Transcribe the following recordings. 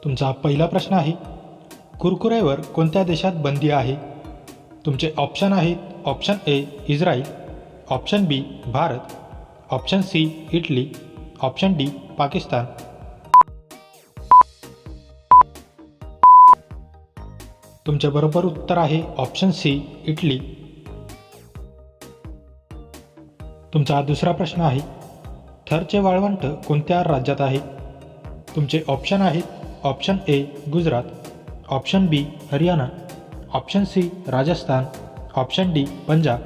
तुमचा पहिला प्रश्न आहे, कुरकुरेवर कोणत्या देशात बंदी आहे? तुमचे ऑप्शन आहेत, option A Israel, option B Bharat, option C Italy, option D Pakistan. तुमचे बरोबर उत्तर आहे ऑप्शन सी इटली. तुमचा दुसरा प्रश्न आहे, थरचे वाळवंट कोणत्या राज्यात आहे? तुमचे ऑप्शन आहेत, option A Gujarat, option B Haryana, option C Rajasthan, option D Punjab.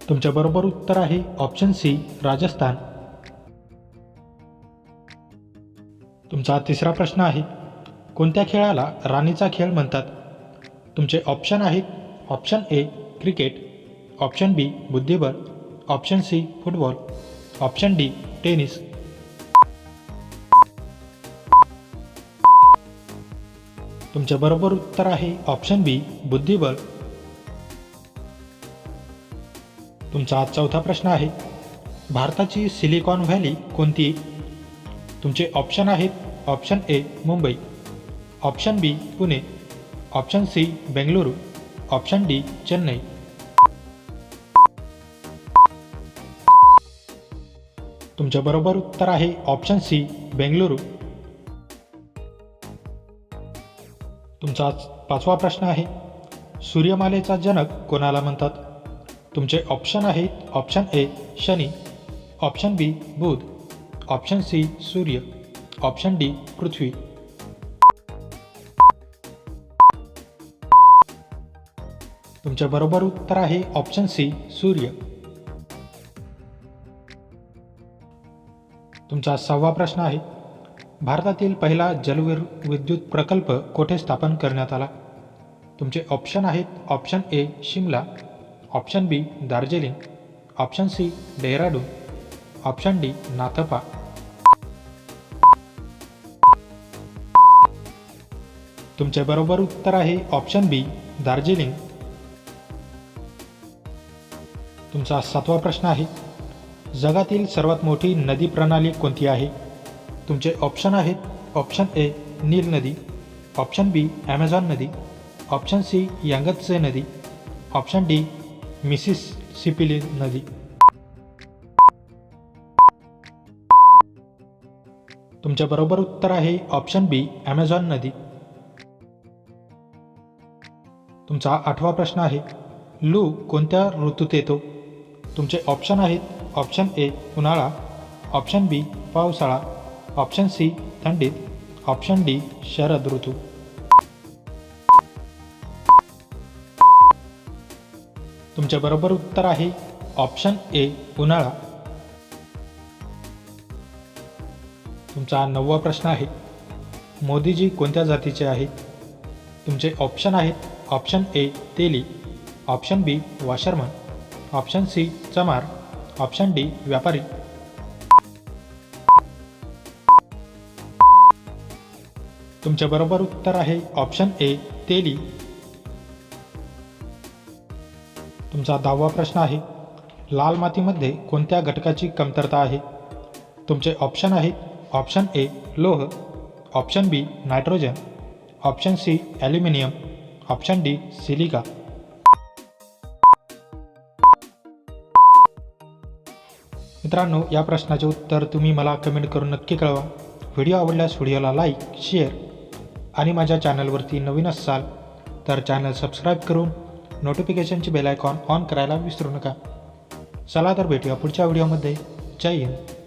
तुमच्या बरोबर उत्तर आहे ऑप्शन सी राजस्थान. तुमचा तिसरा प्रश्न आहे, कोणत्या खेळाला राणीचा खेळ म्हणतात? तुमचे ऑप्शन आहेत, option A cricket, option B बुद्धिबळ, option C football, option D tennis. तुमचे बरोबर उत्तर आहे ऑप्शन बी बुद्धिबळ. तुमचा चौथा प्रश्न आहे, भारताची सिलिकॉन व्हॅली कोणती? तुमचे ऑप्शन आहेत, option A Mumbai, option B Pune, option C Bengaluru, option D Chennai. तुमचे बरोबर उत्तर आहे ऑप्शन सी बेंगळुरू. तुमचा पाचवा प्रश्न आहे, सूर्यमालेचा जनक कोणाला म्हणतात? तुमचे ऑप्शन आहेत, ऑप्शन ए शनी, ऑप्शन बी बुध, ऑप्शन सी सूर्य, ऑप्शन डी पृथ्वी. तुमचे बरोबर उत्तर आहे ऑप्शन सी सूर्य. तुमचा सहावा प्रश्न आहे, भारतातील पहिला जलविद्युत प्रकल्प कोठे स्थापन करण्यात आला? तुमचे ऑप्शन आहेत, option A Shimla, option B Darjeeling, option C Dehradun, option D Nathpa. तुमचे बरोबर उत्तर आहे ऑप्शन बी दार्जिलिंग. तुमचा सातवा प्रश्न आहे, जगातील सर्वात मोठी नदी प्रणाली कोणती आहे? तुमचे ऑप्शन आहेत, ऑप्शन ए नील नदी, ऑप्शन बी ॲमेझॉन नदी, ऑप्शन सी यांगत्से नदी, ऑप्शन डी मिसिसिपी नदी. तुमच्या बरोबर उत्तर आहे ऑप्शन बी ॲमेझॉन नदी. तुमचा आठवा प्रश्न आहे, लू कोणत्या ऋतूत येतो? तुमचे ऑप्शन आहेत, ऑप्शन ए उन्हाळा, ऑप्शन बी पावसाळा, ऑप्शन सी थंडीत, ऑप्शन डी शरद ऋतू. तुमचे बरोबर उत्तर आहे ऑप्शन ए उन्हाळा. तुमचा नववा प्रश्न आहे, मोदीजी कोणत्या जातीचे आहेत? तुमचे ऑप्शन आहेत, ऑप्शन ए तेली, option B washerman, option C चमार, ऑप्शन डी व्यापारी. तुमचे बरोबर उत्तर आहे ऑप्शन ए तेली. तुमचा 10वा प्रश्न आहे, लाल मातीमध्ये कोणत्या घटकाची कमतरता आहे? तुमचे ऑप्शन आहेत, ऑप्शन ए लोह, option B nitrogen, option C aluminium, option D silica. मित्रांनो, या प्रश्नाचे उत्तर तुम्ही मला कमेंट करून नक्की कळवा. व्हिडिओ आवडल्यास व्हिडिओला लाईक, शेअर आणि माझ्या चॅनलवरती नवीन असाल तर चॅनल सबस्क्राईब करून नोटिफिकेशनची बेल आयकॉन ऑन करायला विसरू नका. चला तर भेटूया पुढच्या व्हिडिओमध्ये. जय हिंद.